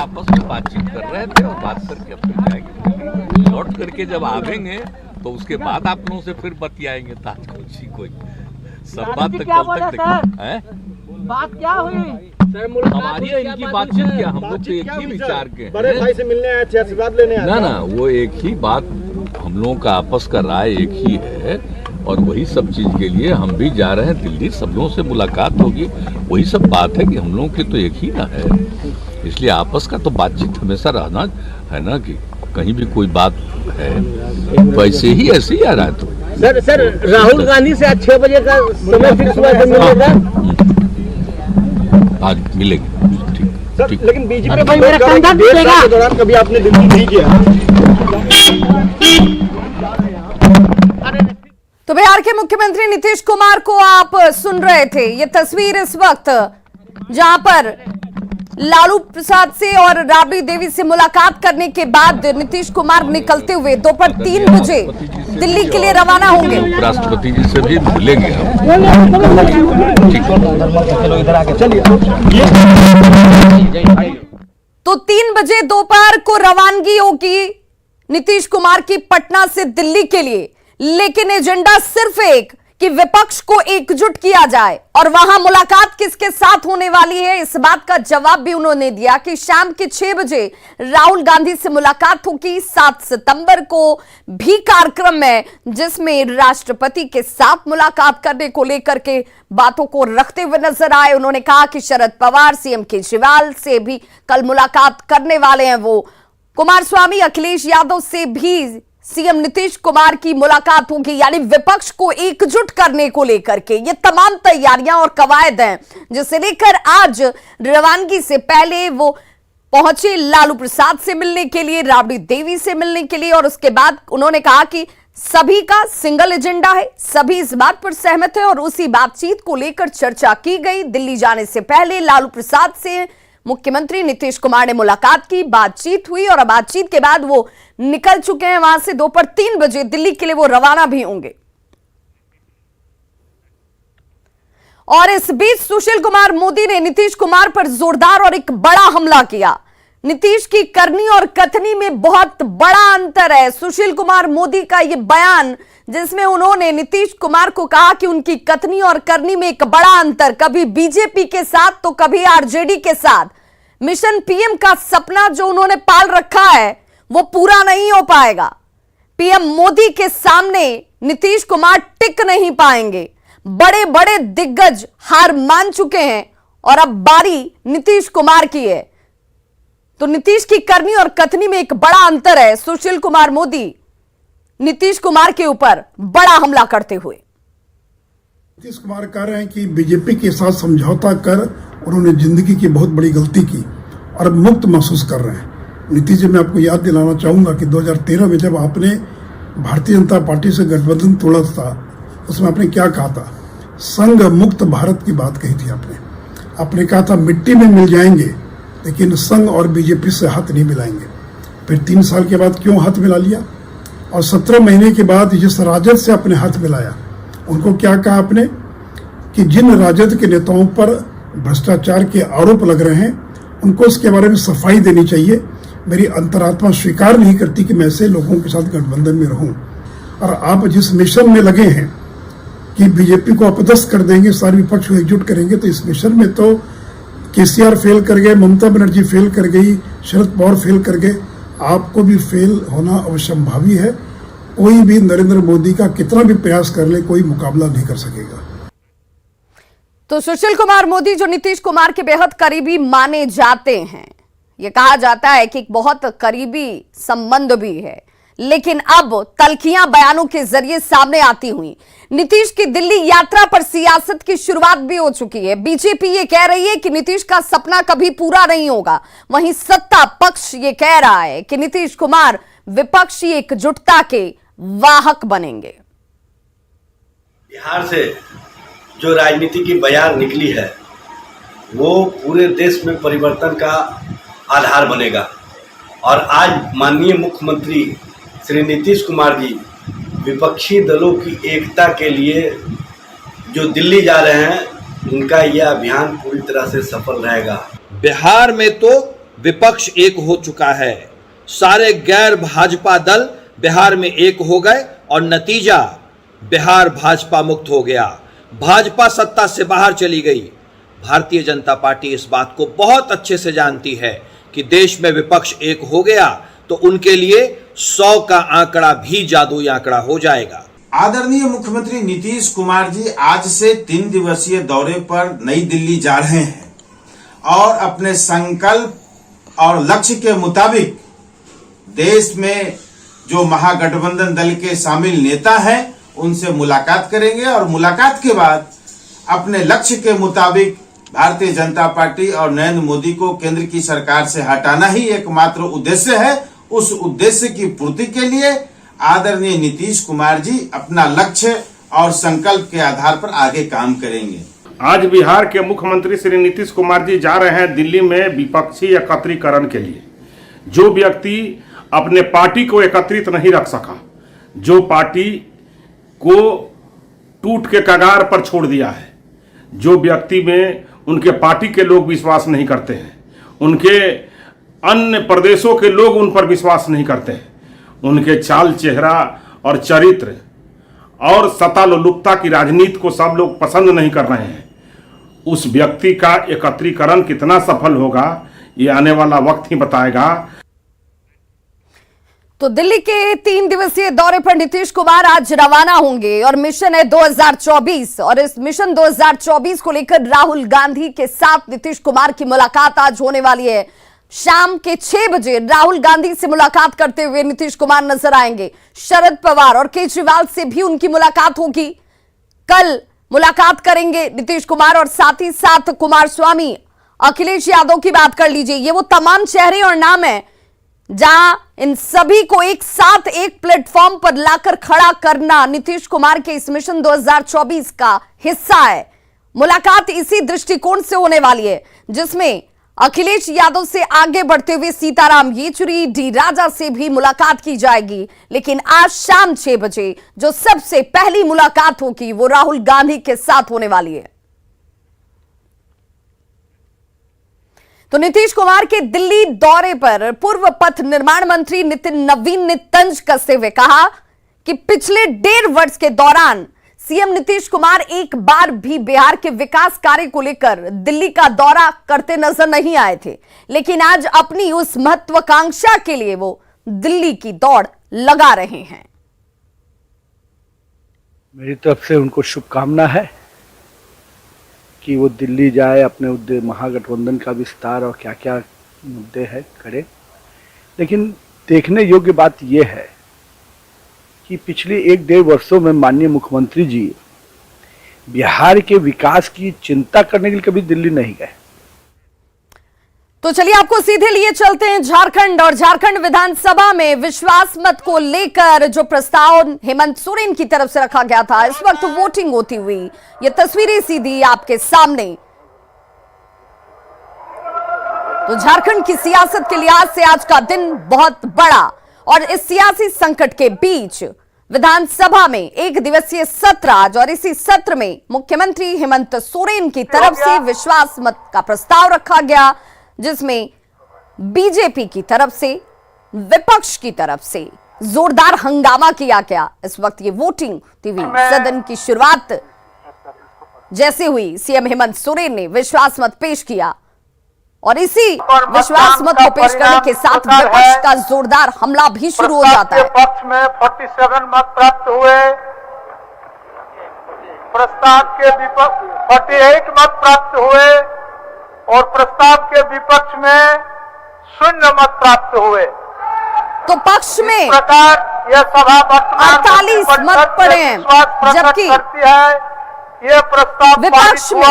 आपस में बातचीत कर रहे थे और बात करके अपने जाएंगे, लौट करके जब आवेंगे तो उसके बाद आप लोगों से फिर बतियाएंगे। कोई सब बात तक कल तक है। बात क्या हुई हमारी इनकी बातचीत क्या, हम लोग तो एक ही विचार के बड़े भाई से मिलने आए थे, आशीर्वाद लेने आए। ना वो एक ही बात, हम लोगों का आपस का राय एक ही है और वही सब चीज के लिए हम भी जा रहे हैं दिल्ली, सब लोगों से मुलाकात होगी। वही सब बात है कि हम लोगों की तो एक ही ना है, इसलिए आपस का तो बातचीत हमेशा रहना है ना, कि कहीं भी कोई बात है वैसे ही ऐसे ही आ रहा है। तो सर राहुल गांधी से आज 6 बजे का समय फिक्स हुआ है, मिलेगा आज मिलेंगे। ठीक। लेकिन बीजेपी भाई मेरा कंधा टूटेगा। के दौरान कभी आपने दिल्ली नहीं किया। तो बिहार के मुख्यमंत्री नीतीश कुमार को आप सुन रहे थे। ये तस्वीर इस वक्त जहां पर लालू प्रसाद से और राबड़ी देवी से मुलाकात करने के बाद नीतीश कुमार निकलते हुए दोपहर 3 बजे दिल्ली के लिए रवाना होंगे। उपराष्ट्रपति जी से भी मिलेंगे तो 3 बजे दोपहर को रवानगी होगी नीतीश कुमार की पटना से दिल्ली के लिए। लेकिन एजेंडा सिर्फ एक कि विपक्ष को एकजुट किया जाए। और वहां मुलाकात किसके साथ होने वाली है, इस बात का जवाब भी उन्होंने दिया कि शाम के 6 बजे राहुल गांधी से मुलाकात होगी। 7 सितंबर को भी कार्यक्रम है जिसमें राष्ट्रपति के साथ मुलाकात करने को लेकर के बातों को रखते हुए नजर आए। उन्होंने कहा कि शरद पवार, सीएम केजरीवाल से भी कल मुलाकात करने वाले हैं। वो कुमारस्वामी, अखिलेश यादव से भी सीएम नीतीश कुमार की मुलाकात होगी, यानी विपक्ष को एकजुट करने को लेकर के ये तमाम तैयारियां और कवायद हैं, जिसे लेकर आज रवानगी से पहले वो पहुंचे लालू प्रसाद से मिलने के लिए, राबड़ी देवी से मिलने के लिए। और उसके बाद उन्होंने कहा कि सभी का सिंगल एजेंडा है, सभी इस बात पर सहमत है और उसी बातचीत को लेकर चर्चा की गई। दिल्ली जाने से पहले लालू प्रसाद से मुख्यमंत्री नीतीश कुमार ने मुलाकात की, बातचीत हुई और बातचीत के बाद वो निकल चुके हैं वहां से। दोपहर 3 बजे दिल्ली के लिए वो रवाना भी होंगे। और इस बीच सुशील कुमार मोदी ने नीतीश कुमार पर जोरदार और एक बड़ा हमला किया। नीतीश की करनी और कथनी में बहुत बड़ा अंतर है। सुशील कुमार मोदी का यह बयान जिसमें उन्होंने नीतीश कुमार को कहा कि उनकी कथनी और करनी में एक बड़ा अंतर, कभी बीजेपी के साथ तो कभी आरजेडी के साथ। मिशन पीएम का सपना जो उन्होंने पाल रखा है वो पूरा नहीं हो पाएगा। पीएम मोदी के सामने नीतीश कुमार टिक नहीं पाएंगे। बड़े बड़े दिग्गज हार मान चुके हैं और अब बारी नीतीश कुमार की है। तो नीतीश की करनी और कथनी में एक बड़ा अंतर है। सुशील कुमार मोदी नीतीश कुमार के ऊपर बड़ा हमला करते हुए नीतीश कुमार कह रहे हैं कि बीजेपी के साथ समझौता कर उन्होंने जिंदगी की बहुत बड़ी गलती की और अब मुक्त महसूस कर रहे हैं। नीतीश जी, मैं आपको याद दिलाना चाहूंगा कि 2013 में जब आपने भारतीय जनता पार्टी से गठबंधन तोड़ा था, उसमें आपने क्या कहा था? संघ मुक्त भारत की बात कही थी आपने कहा था मिट्टी में मिल जाएंगे लेकिन संघ और बीजेपी से हाथ नहीं मिलाएंगे। फिर 3 साल के बाद क्यों हाथ मिला लिया? और 17 महीने के बाद जिस राजद से आपने हाथ मिलाया, उनको क्या कहा आपने कि जिन राजद के नेताओं पर भ्रष्टाचार के आरोप लग रहे हैं उनको इसके बारे में सफाई देनी चाहिए। मेरी अंतरात्मा स्वीकार नहीं करती कि मैं ऐसे लोगों के साथ गठबंधन में रहूं। और आप जिस मिशन में लगे हैं कि बीजेपी को अपदस्थ कर देंगे, सारे विपक्ष को एकजुट करेंगे, तो इस मिशन में तो केसीआर फेल कर गए, ममता बनर्जी फेल कर गई, शरद पवार फेल कर गए, आपको भी फेल होना अवश्यंभावी है। कोई भी नरेंद्र मोदी का कितना भी प्रयास कर ले, कोई मुकाबला नहीं कर सकेगा। तो सुशील कुमार मोदी जो नीतीश कुमार के बेहद करीबी माने जाते हैं, यह कहा जाता है कि बहुत करीबी संबंध भी है, लेकिन अब तल्खियां बयानों के जरिए सामने आती हुई। नीतीश की दिल्ली यात्रा पर सियासत की शुरुआत भी हो चुकी है। बीजेपी ये कह रही है कि नीतीश का सपना कभी पूरा नहीं होगा, वहीं सत्ता पक्ष ये कह रहा है कि नीतीश कुमार विपक्षी एकजुटता के वाहक बनेंगे। बिहार से जो राजनीति की बयान निकली है वो पूरे देश में परिवर्तन का आधार बनेगा। और आज माननीय मुख्यमंत्री श्री नीतीश कुमार जी विपक्षी दलों की एकता के लिए जो दिल्ली जा रहे हैं, उनका यह अभियान पूरी तरह से सफल रहेगा। बिहार में तो विपक्ष एक हो चुका है। सारे गैर भाजपा दल बिहार में एक हो गए और नतीजा बिहार भाजपा मुक्त हो गया। भाजपा सत्ता से बाहर चली गई। भारतीय जनता पार्टी इस बात को बहुत अच्छे से जानती है कि देश में विपक्ष एक हो गया तो उनके लिए 100 का आंकड़ा भी जादुई आंकड़ा हो जाएगा। आदरणीय मुख्यमंत्री नीतीश कुमार जी आज से 3 दिवसीय दौरे पर नई दिल्ली जा रहे हैं और अपने संकल्प और लक्ष्य के मुताबिक देश में जो महागठबंधन दल के शामिल नेता हैं उनसे मुलाकात करेंगे और मुलाकात के बाद अपने लक्ष्य के मुताबिक भारतीय जनता पार्टी और नरेंद्र मोदी को केंद्र की सरकार से हटाना ही एकमात्र उद्देश्य है। उस उद्देश्य की पूर्ति के लिए आदरणीय नीतीश कुमार जी अपना लक्ष्य और संकल्प के आधार पर आगे काम करेंगे। आज बिहार के मुख्यमंत्री श्री नीतीश कुमार जी जा रहे हैं दिल्ली में विपक्षी एकत्रीकरण के लिए। जो व्यक्ति अपने पार्टी को एकत्रित नहीं रख सका, जो पार्टी को टूट के कगार पर छोड़ दिया है, जो व्यक्ति में उनके पार्टी के लोग विश्वास नहीं करते हैं, उनके अन्य प्रदेशों के लोग उन पर विश्वास नहीं करते हैं, उनके चाल चेहरा और चरित्र और सत्तालोलुपता की राजनीति को सब लोग पसंद नहीं कर रहे हैं, उस व्यक्ति का एकत्रीकरण कितना सफल होगा ये आने वाला वक्त ही बताएगा। तो दिल्ली के 3 दिवसीय दौरे पर नीतीश कुमार आज रवाना होंगे और मिशन है 2024 और इस मिशन 2024 को लेकर राहुल गांधी के साथ नीतीश कुमार की मुलाकात आज होने वाली है। शाम के 6 बजे राहुल गांधी से मुलाकात करते हुए नीतीश कुमार नजर आएंगे। शरद पवार और केजरीवाल से भी उनकी मुलाकात होगी। कल मुलाकात करेंगे नीतीश कुमार और साथ ही साथ कुमारस्वामी, अखिलेश यादव की बात कर लीजिए। ये वो तमाम चेहरे और नाम है जहां इन सभी को एक साथ एक प्लेटफॉर्म पर लाकर खड़ा करना नीतीश कुमार के इस मिशन 2024 का हिस्सा है। मुलाकात इसी दृष्टिकोण से होने वाली है जिसमें अखिलेश यादव से आगे बढ़ते हुए सीताराम येचुरी, डी राजा से भी मुलाकात की जाएगी। लेकिन आज शाम 6 बजे जो सबसे पहली मुलाकात होगी वो राहुल गांधी के साथ होने वाली है। तो नीतीश कुमार के दिल्ली दौरे पर पूर्व पथ निर्माण मंत्री नितिन नवीन ने तंज कसते हुए कहा कि पिछले 1.5 वर्ष के दौरान सीएम नीतीश कुमार एक बार भी बिहार के विकास कार्य को लेकर दिल्ली का दौरा करते नजर नहीं आए थे, लेकिन आज अपनी उस महत्वाकांक्षा के लिए वो दिल्ली की दौड़ लगा रहे हैं। मेरी तरफ से उनको शुभकामना है कि वो दिल्ली जाए, अपने महागठबंधन का विस्तार और क्या क्या मुद्दे हैं करे। लेकिन देखने योग्य बात यह है कि पिछले 1-1.5 वर्षों में माननीय मुख्यमंत्री जी बिहार के विकास की चिंता करने के लिए कभी दिल्ली नहीं गए। तो चलिए आपको सीधे लिए चलते हैं झारखंड और झारखंड विधानसभा में विश्वास मत को लेकर जो प्रस्ताव हेमंत सोरेन की तरफ से रखा गया था, इस वक्त वोटिंग होती हुई ये तस्वीरें सीधी आपके सामने। तो झारखंड की सियासत के लिहाज से आज का दिन बहुत बड़ा और इस सियासी संकट के बीच विधानसभा में 1 दिवसीय सत्र आज और इसी सत्र में मुख्यमंत्री हेमंत सोरेन की तरफ से विश्वास मत का प्रस्ताव रखा गया जिसमें बीजेपी की तरफ से, विपक्ष की तरफ से जोरदार हंगामा किया गया। इस वक्त ये वोटिंग टीवी सदन की शुरुआत जैसे हुई सीएम हेमंत सोरेन ने विश्वास मत पेश किया और इसी विश्वास मत को पेश करने के साथ विपक्ष का जोरदार हमला भी शुरू हो जाता है। पक्ष में 47 मत प्राप्त हुए, प्रस्ताव के विपक्ष 48 मत प्राप्त हुए और प्रस्ताव के विपक्ष में 0 मत प्राप्त हुए। तो पक्ष में प्रकार यह सभा 48 मत पड़े हैं जबकि ये प्रस्ताव विपक्ष में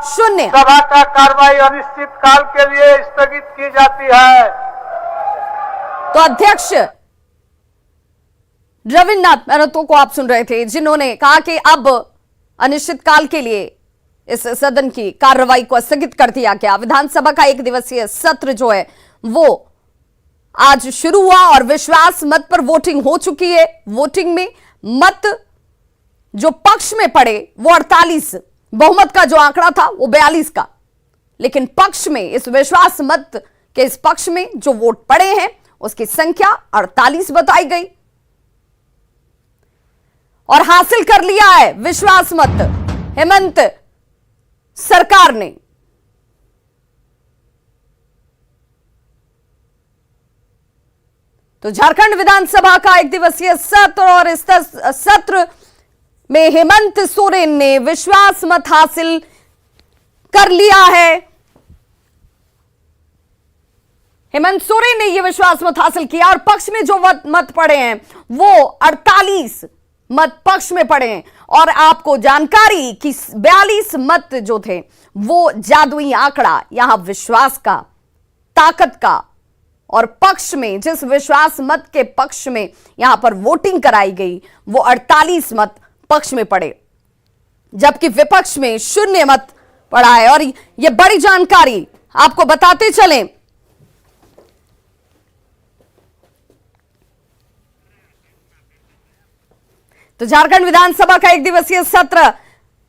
0। सभा का कार्रवाई अनिश्चित काल के लिए स्थगित की जाती है। तो अध्यक्ष रविन्द्रनाथ महतो को आप सुन रहे थे जिन्होंने कहा कि अब अनिश्चितकाल के लिए इस सदन की कार्रवाई को स्थगित कर दिया गया। विधानसभा का 1 दिवसीय सत्र जो है वो आज शुरू हुआ और विश्वास मत पर वोटिंग हो चुकी है। वोटिंग में मत जो पक्ष में पड़े वो 48, बहुमत का जो आंकड़ा था वो 42 का, लेकिन पक्ष में इस विश्वास मत कि इस पक्ष में जो वोट पड़े हैं उसकी संख्या 48 बताई गई और हासिल कर लिया है विश्वास मत हेमंत सरकार ने। तो झारखंड विधानसभा का एक दिवसीय सत्र और इस सत्र में हेमंत सोरेन ने विश्वास मत हासिल कर लिया है। हेमंत सोरेन ने यह विश्वास मत हासिल किया और पक्ष में जो मत पड़े हैं वो 48 मत पक्ष में पड़े हैं और आपको जानकारी कि 42 मत जो थे वो जादुई आंकड़ा यहां विश्वास का, ताकत का और पक्ष में जिस विश्वास मत के पक्ष में यहां पर वोटिंग कराई गई वो 48 मत पक्ष में पड़े जबकि विपक्ष में 0 मत पड़ा है। और यह बड़ी जानकारी आपको बताते चलें तो झारखंड विधानसभा का एक दिवसीय सत्र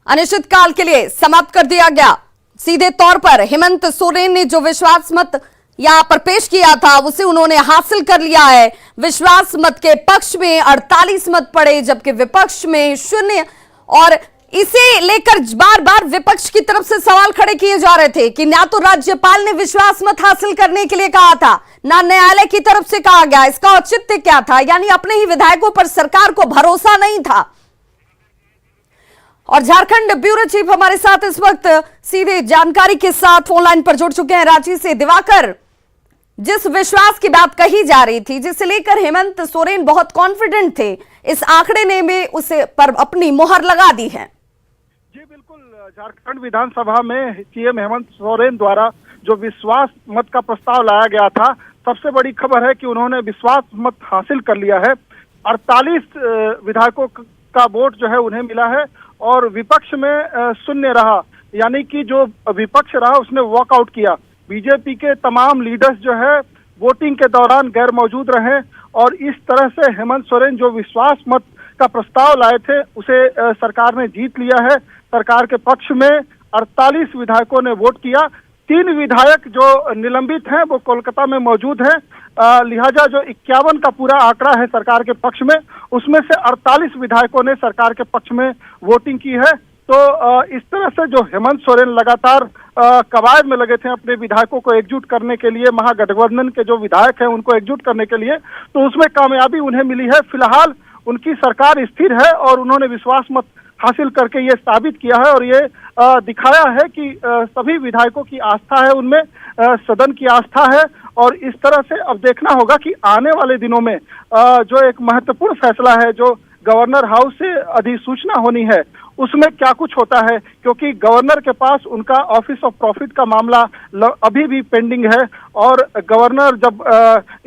अनिश्चितकाल के लिए समाप्त कर दिया गया। सीधे तौर पर हेमंत सोरेन ने जो विश्वास मत यहां पर पेश किया था उसे उन्होंने हासिल कर लिया है। विश्वास मत के पक्ष में 48 मत पड़े जबकि विपक्ष में 0 और इसे लेकर बार बार विपक्ष की तरफ से सवाल खड़े किए जा रहे थे कि ना तो राज्यपाल ने विश्वास मत हासिल करने के लिए कहा था ना न्यायालय की तरफ से कहा गया, इसका औचित्य क्या था, यानी अपने ही विधायकों पर सरकार को भरोसा नहीं था। और झारखंड ब्यूरो चीफ हमारे साथ इस वक्त सीधे जानकारी के साथ फोन लाइन पर जुड़ चुके हैं रांची से। दिवाकर, जिस विश्वास की बात कही जा रही थी जिसे लेकर हेमंत सोरेन बहुत कॉन्फिडेंट थे, इस आंकड़े ने में उसे पर अपनी मोहर लगा दी है। जी बिल्कुल, झारखंड विधानसभा में सीएम हेमंत सोरेन द्वारा जो विश्वास मत का प्रस्ताव लाया गया था, सबसे बड़ी खबर है कि उन्होंने विश्वास मत हासिल कर लिया है। 48 विधायकों का वोट जो है उन्हें मिला है और विपक्ष में 0 रहा, यानी कि जो विपक्ष रहा उसने वॉकआउट किया। बीजेपी के तमाम लीडर्स जो है वोटिंग के दौरान गैर मौजूद रहे और इस तरह से हेमंत सोरेन जो विश्वास मत का प्रस्ताव लाए थे उसे सरकार ने जीत लिया है। सरकार के पक्ष में 48 विधायकों ने वोट किया। 3 विधायक जो निलंबित हैं वो कोलकाता में मौजूद हैं, लिहाजा जो 51 का पूरा आंकड़ा है सरकार के पक्ष में, उसमें से 48 विधायकों ने सरकार के पक्ष में वोटिंग की है। तो इस तरह से जो हेमंत सोरेन लगातार कवायद में लगे थे अपने विधायकों को एकजुट करने के लिए, महागठबंधन के जो विधायक हैं उनको एकजुट करने के लिए, तो उसमें कामयाबी उन्हें मिली है। फिलहाल उनकी सरकार स्थिर है और उन्होंने विश्वास मत हासिल करके ये साबित किया है और ये दिखाया है कि सभी विधायकों की आस्था है उनमें, सदन की आस्था है। और इस तरह से अब देखना होगा कि आने वाले दिनों में जो एक महत्वपूर्ण फैसला है, जो गवर्नर हाउस से अधिसूचना होनी है, उसमें क्या कुछ होता है, क्योंकि गवर्नर के पास उनका ऑफिस ऑफ प्रॉफिट का मामला अभी भी पेंडिंग है और गवर्नर जब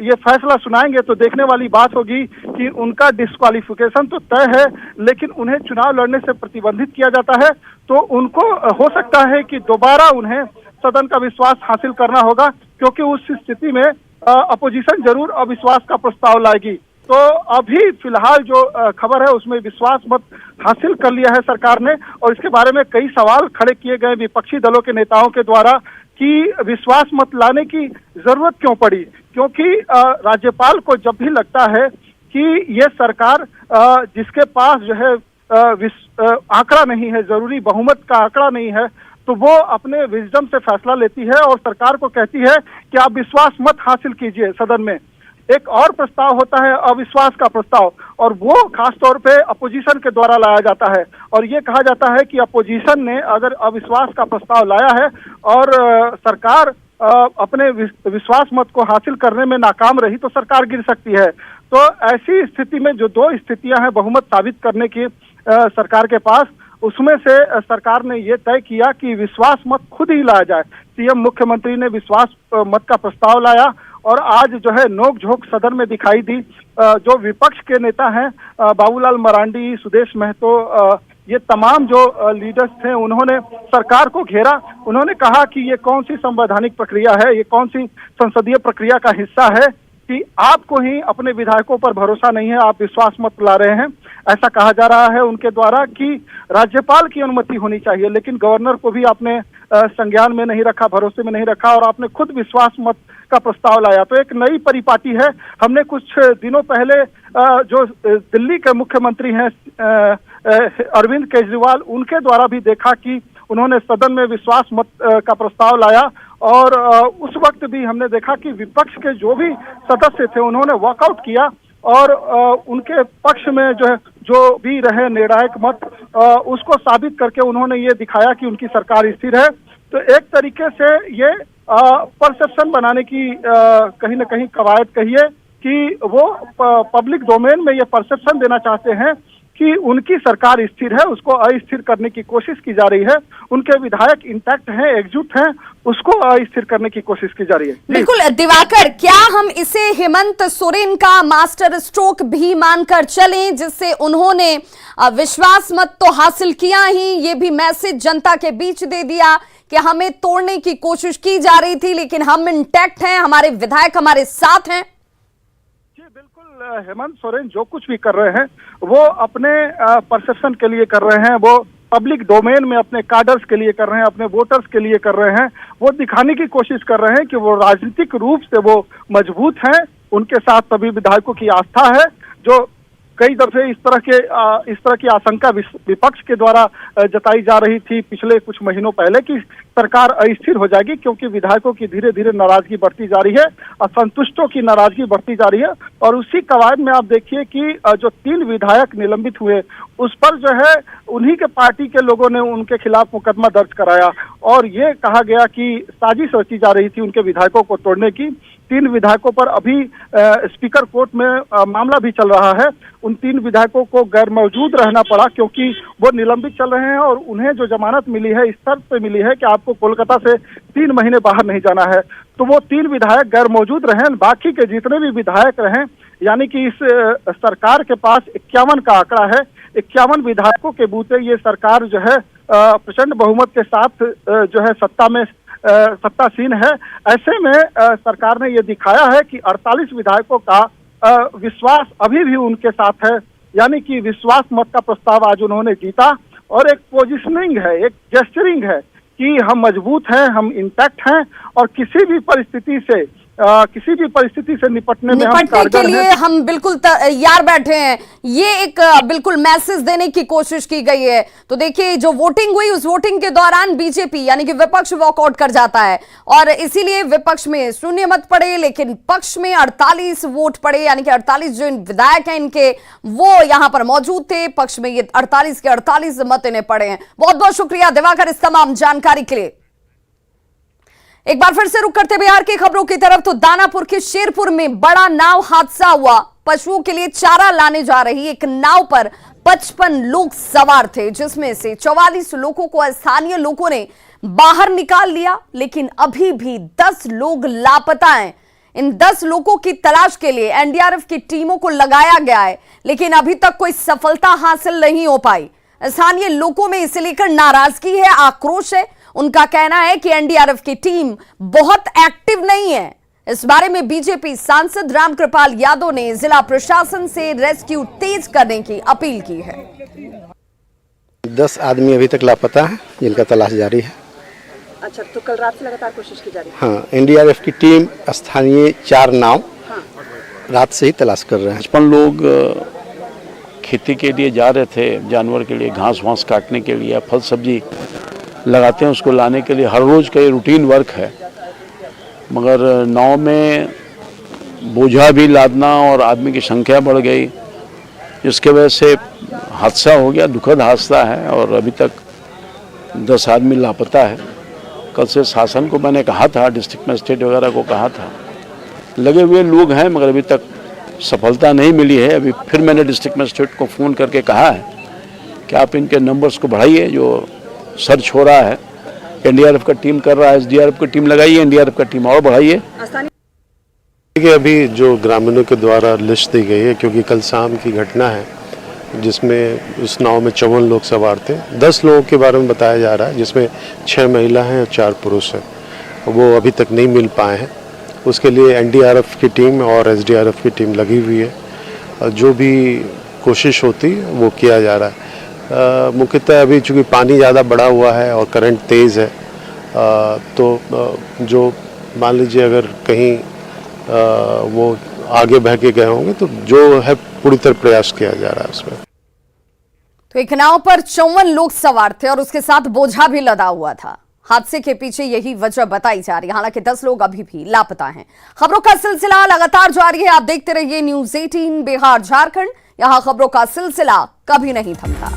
ये फैसला सुनाएंगे तो देखने वाली बात होगी कि उनका डिस्क्वालिफिकेशन तो तय है लेकिन उन्हें चुनाव लड़ने से प्रतिबंधित किया जाता है, तो उनको हो सकता है कि दोबारा उन्हें सदन का विश्वास हासिल करना होगा, क्योंकि उस स्थिति में अपोजिशन जरूर अविश्वास का प्रस्ताव लाएगी। तो अभी फिलहाल जो खबर है उसमें विश्वास मत हासिल कर लिया है सरकार ने और इसके बारे में कई सवाल खड़े किए गए विपक्षी दलों के नेताओं के द्वारा कि विश्वास मत लाने की जरूरत क्यों पड़ी, क्योंकि राज्यपाल को जब भी लगता है कि ये सरकार जिसके पास जो है आंकड़ा नहीं है, जरूरी बहुमत का आंकड़ा नहीं है, तो वो अपने विजडम से फैसला लेती है और सरकार को कहती है कि आप विश्वास मत हासिल कीजिए सदन में। एक और प्रस्ताव होता है अविश्वास का प्रस्ताव और वो खासतौर पे अपोजिशन के द्वारा लाया जाता है और ये कहा जाता है कि अपोजिशन ने अगर अविश्वास का प्रस्ताव लाया है और सरकार अपने विश्वास मत को हासिल करने में नाकाम रही तो सरकार गिर सकती है। तो ऐसी स्थिति में जो 2 स्थितियां हैं बहुमत साबित करने की सरकार के पास, उसमें से सरकार ने ये तय किया कि विश्वास मत खुद ही लाया जाए। सीएम मुख्यमंत्री ने विश्वास मत का प्रस्ताव लाया और आज जो है नोक-झोंक सदन में दिखाई दी। जो विपक्ष के नेता हैं बाबूलाल मरांडी, सुदेश महतो, ये तमाम जो लीडर्स थे उन्होंने सरकार को घेरा। उन्होंने कहा कि ये कौन सी संवैधानिक प्रक्रिया है, ये कौन सी संसदीय प्रक्रिया का हिस्सा है कि आपको ही अपने विधायकों पर भरोसा नहीं है, आप विश्वास मत ला रहे हैं। ऐसा कहा जा रहा है उनके द्वारा कि राज्यपाल की अनुमति होनी चाहिए, लेकिन गवर्नर को भी आपने संज्ञान में नहीं रखा, भरोसे में नहीं रखा और आपने खुद विश्वास मत का प्रस्ताव लाया। तो एक नई परिपाटी है। हमने कुछ दिनों पहले जो दिल्ली के मुख्यमंत्री हैं अरविंद केजरीवाल, उनके द्वारा भी देखा कि उन्होंने सदन में विश्वास मत का प्रस्ताव लाया और उस वक्त भी हमने देखा कि विपक्ष के जो भी सदस्य थे उन्होंने वॉकआउट किया और उनके पक्ष में जो भी रहे निर्णायक मत उसको साबित करके उन्होंने ये दिखाया कि उनकी सरकार स्थिर है। तो एक तरीके से ये परसेप्शन बनाने की कहीं ना कहीं कवायद कहिए कि वो पब्लिक डोमेन में ये परसेप्शन देना चाहते हैं कि उनकी सरकार स्थिर है, उसको अस्थिर करने की कोशिश की जा रही है। उनके विधायक इंटैक्ट हैं, एकजुट हैं, उसको अस्थिर करने की कोशिश की जा रही है। बिल्कुल दिवाकर, क्या हम इसे हेमंत सोरेन का मास्टर स्ट्रोक भी मानकर चलें, जिससे उन्होंने विश्वास मत तो हासिल किया ही, ये भी मैसेज जनता के बीच दे दिया कि हमें तोड़ने की कोशिश की जा रही थी लेकिन हम इंटैक्ट हैं, हमारे विधायक हमारे साथ हैं? बिल्कुल, हेमंत सोरेन जो कुछ भी कर रहे हैं वो अपने परसेप्शन के लिए कर रहे हैं, वो पब्लिक डोमेन में अपने कार्डर्स के लिए कर रहे हैं, अपने वोटर्स के लिए कर रहे हैं। वो दिखाने की कोशिश कर रहे हैं कि वो राजनीतिक रूप से वो मजबूत हैं, उनके साथ सभी विधायकों की आस्था है। जो कई दफे इस तरह की आशंका विपक्ष के द्वारा जताई जा रही थी पिछले कुछ महीनों पहले कि सरकार अस्थिर हो जाएगी, क्योंकि विधायकों की धीरे धीरे नाराजगी बढ़ती जा रही है, असंतुष्टों की नाराजगी बढ़ती जा रही है। और उसी कवायद में आप देखिए कि जो 3 विधायक निलंबित हुए उस पर जो है उन्हीं के पार्टी के लोगों ने उनके खिलाफ मुकदमा दर्ज कराया और ये कहा गया कि साजिश रची जा रही थी उनके विधायकों को तोड़ने की। 3 विधायकों पर अभी स्पीकर कोर्ट में मामला भी चल रहा है। उन 3 विधायकों को गैर मौजूद रहना पड़ा क्योंकि वो निलंबित चल रहे हैं और उन्हें जो जमानत मिली है इस शर्त पे मिली है कि आपको कोलकाता से 3 महीने बाहर नहीं जाना है। तो वो 3 विधायक गैर मौजूद रहे, बाकी के जितने भी विधायक रहे, यानी कि इस सरकार के पास 51 का आंकड़ा है, 51 विधायकों के बूते ये सरकार जो है प्रचंड बहुमत के साथ जो है सत्तासीन है। ऐसे में सरकार ने ये दिखाया है कि 48 विधायकों का विश्वास अभी भी उनके साथ है, यानी कि विश्वास मत का प्रस्ताव आज उन्होंने जीता और एक पोजिशनिंग है, एक जेस्चरिंग है कि हम मजबूत हैं, हम इंटैक्ट हैं और किसी भी परिस्थिति से निपटने में हम कारगर के लिए हम बिल्कुल तैयार बैठे हैं। ये एक बिल्कुल मैसेज देने की कोशिश की गई है। तो देखिए जो वोटिंग हुई उस वोटिंग के दौरान बीजेपी यानी कि विपक्ष वॉकआउट कर जाता है और इसीलिए विपक्ष में 0 मत पड़े, लेकिन पक्ष में 48 वोट पड़े, यानी कि 48 जो विधायक हैं इनके वो यहां पर मौजूद थे। पक्ष में ये 48 के 48 मत इन्हें पड़े हैं। बहुत बहुत शुक्रिया दिवाकर इस तमाम जानकारी के लिए। एक बार फिर से रुक करते बिहार की खबरों की तरफ। तो दानापुर के शेरपुर में बड़ा नाव हादसा हुआ। पशुओं के लिए चारा लाने जा रही एक नाव पर 55 लोग सवार थे, जिसमें से 44 लोगों को स्थानीय लोगों ने बाहर निकाल लिया, लेकिन अभी भी 10 लोग लापता हैं। इन 10 लोगों की तलाश के लिए एनडीआरएफ की टीमों को लगाया गया है, लेकिन अभी तक कोई सफलता हासिल नहीं हो पाई। स्थानीय लोगों में इसे लेकर नाराजगी है, आक्रोश है। उनका कहना है कि एनडीआरएफ की टीम बहुत एक्टिव नहीं है। इस बारे में बीजेपी सांसद रामकृपाल यादव ने जिला प्रशासन से रेस्क्यू तेज करने की अपील की है। 10 आदमी अभी तक लापता है, जिनका तलाश जारी है। अच्छा, तो कल रात से लगातार कोशिश की जा रही है? हाँ, एनडीआरएफ की टीम, स्थानीय 4 नाव रात से ही तलाश कर रहे हैं। 55 लोग खेती के लिए जा रहे थे, जानवर के लिए घास वास काटने के लिए, फल सब्जी लगाते हैं उसको लाने के लिए। हर रोज़ का ये रूटीन वर्क है, मगर नाव में बोझा भी लादना और आदमी की संख्या बढ़ गई, जिसके वजह से हादसा हो गया। दुखद हादसा है और अभी तक 10 आदमी लापता है। कल से शासन को मैंने कहा था, डिस्ट्रिक्ट मजिस्ट्रेट वगैरह को कहा था, लगे हुए लोग हैं मगर अभी तक सफलता नहीं मिली है। अभी फिर मैंने डिस्ट्रिक्ट मजिस्ट्रेट को फ़ोन करके कहा है कि आप इनके नंबर्स को बढ़ाइए, जो सर्च हो रहा है, एनडीआरएफ का टीम कर रहा है, एसडीआरएफ की टीम लगाइए, एनडीआरएफ का टीम और बढ़ाइए। अभी जो ग्रामीणों के द्वारा लिस्ट दी गई है, क्योंकि कल शाम की घटना है जिसमें उस नाव में 54 लोग सवार थे। 10 लोगों के बारे में बताया जा रहा है, जिसमें 6 महिला हैं और 4 पुरुष हैं। वो अभी तक नहीं मिल पाए हैं। उसके लिए एनडीआरएफ की टीम और एसडीआरएफ की टीम लगी हुई है। जो भी कोशिश होती है वो किया जा रहा है। मुख्यतः अभी चूँकि पानी ज़्यादा बढ़ा हुआ है और करंट तेज़ है, तो जो मान लीजिए अगर कहीं वो आगे बह के गए होंगे तो जो है पूरी तरह प्रयास किया जा रहा है उसमें। तो एक नाव पर 54 लोग सवार थे और उसके साथ बोझा भी लदा हुआ था। हादसे के पीछे यही वजह बताई जा रही है। हालांकि 10 लोग अभी भी लापता हैं। खबरों का सिलसिला लगातार जारी है। आप देखते रहिए न्यूज़ 18 बिहार झारखंड। यहां खबरों का सिलसिला कभी नहीं थमता।